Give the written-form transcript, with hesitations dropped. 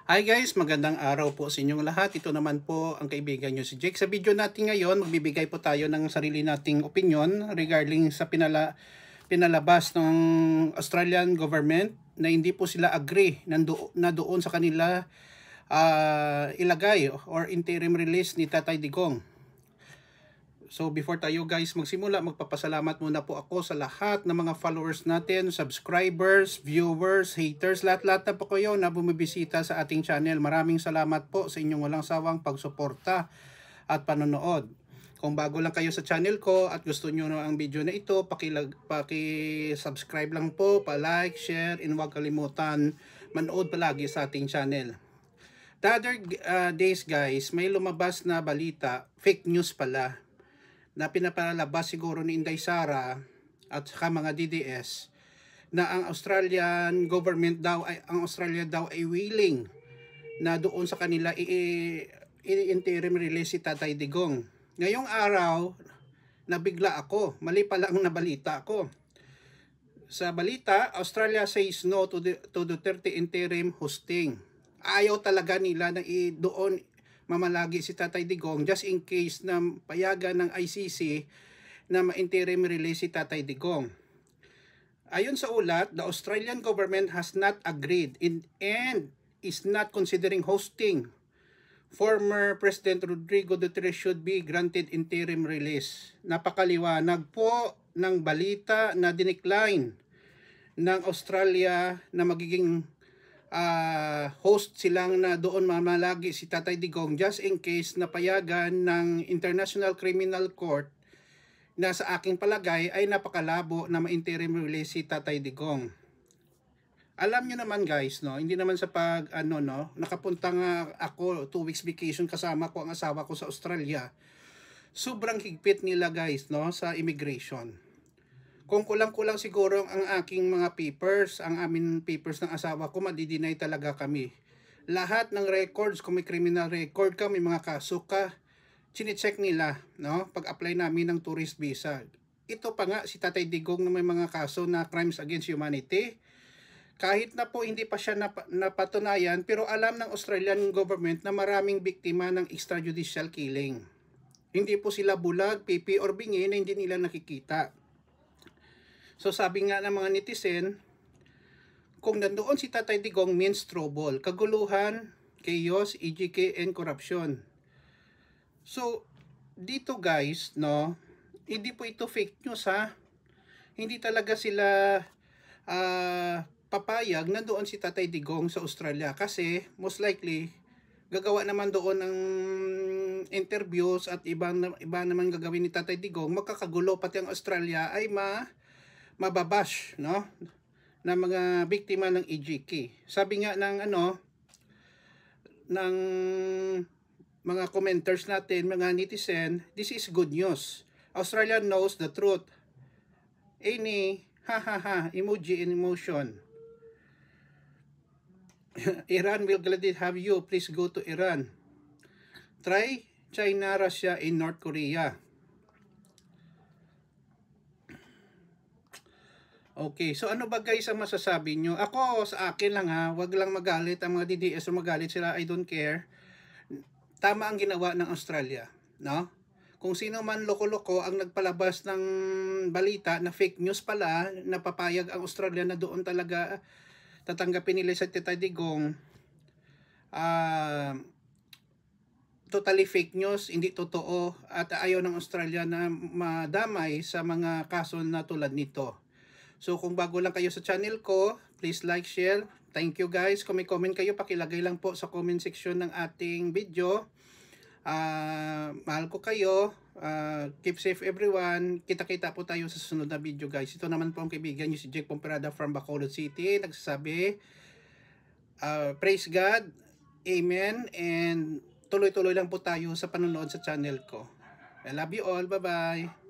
Hi guys, magandang araw po sa inyong lahat. Ito naman po ang kaibigan nyo si Jake. Sa video natin ngayon, magbibigay po tayo ng sarili nating opinion regarding sa pinalabas ng Australian government na hindi po sila agree na doon sa kanila ilagay or interim release ni Tatay Digong. So before tayo guys magsimula, magpapasalamat muna po ako sa lahat ng mga followers natin, subscribers, viewers, haters, lahat-lahat na po kayo na bumibisita sa ating channel. Maraming salamat po sa inyong walang sawang pagsuporta at panonood. Kung bago lang kayo sa channel ko at gusto nyo ang video na ito, paki-subscribe lang po, pa-like, share, and huwag kalimutan manood palagi sa ating channel. The other days guys, may lumabas na balita, fake news pala, na pinapalabas siguro ni Inday Sara at saka mga DDS na ang Australian government daw ay willing na doon sa kanila i-interim release si Tatay Digong. Ngayong araw nabigla ako, mali pala ang nabalita ako. Sa balita, Australia says no to Duterte interim hosting. Ayaw talaga nila na doon mamalagi si Tatay Digong just in case na payagan ng ICC na ma-interim release si Tatay Digong. Ayon sa ulat, the Australian government has not agreed and is not considering hosting. Former President Rodrigo Duterte should be granted interim release. Napakaliwanag po ng balita na dinecline ng Australia na magiging host silang na doon mamalagi si Tatay Digong just in case na payagan ng International Criminal Court na sa aking palagay ay napakalabo na ma-interim release si Tatay Digong. Alam nyo naman guys, no, hindi naman sa nakapunta nga ako 2 weeks vacation kasama ko ang asawa ko sa Australia. Sobrang higpit nila guys, no, sa immigration. Kung kulang-kulang siguro ang aking mga papers, ang amin papers ng asawa ko, madidinay talaga kami. Lahat ng records, kung may criminal record ka, may mga kaso ka, chinecheck nila, no? Pag-apply namin ng tourist visa. Ito pa nga, si Tatay Digong na may mga kaso na crimes against humanity. Kahit na po hindi pa siya napatunayan, pero alam ng Australian government na maraming biktima ng extrajudicial killing. Hindi po sila bulag, pipi, or bingi na hindi nila nakikita. So sabi nga ng mga netizen, kung nandoon si Tatay Digong means trouble, kaguluhan, chaos, EGK, and corruption. So dito guys, no, hindi po ito fake news ha. Hindi talaga sila papayag na doon si Tatay Digong sa Australia kasi most likely gagawa naman doon ng interviews at iba naman gagawin ni Tatay Digong, magkakagulo pati ang Australia ay mababash, no, na mga biktima ng EGK. Sabi nga ng ng mga commenters natin, mga netizen, this is good news. Australia knows the truth. Any emoji in emotion. Iran will gladly have you. Please go to Iran. Try China, Russia, and North Korea. Okay, so ano ba guys ang masasabi nyo? Ako, sa akin lang ha, wag lang magalit ang mga DDS o magalit sila, I don't care. Tama ang ginawa ng Australia, no? Kung sino man loko-loko ang nagpalabas ng balita na fake news pala, napapayag ang Australia na doon talaga tatanggapin nila sa Tatay Digong, totally fake news, hindi totoo, at ayaw ng Australia na madamay sa mga kaso na tulad nito. So kung bago lang kayo sa channel ko, please like, share. Thank you guys. Kung may comment kayo, pakilagay lang po sa comment section ng ating video. Mahal ko kayo. Keep safe everyone. Kita-kita po tayo sa susunod na video guys. Ito naman po ang kaibigan nyo si Jake Pomperada from Bacolod City. Nagsasabi, praise God, Amen, and tuloy-tuloy lang po tayo sa panonood sa channel ko. I love you all. Bye-bye.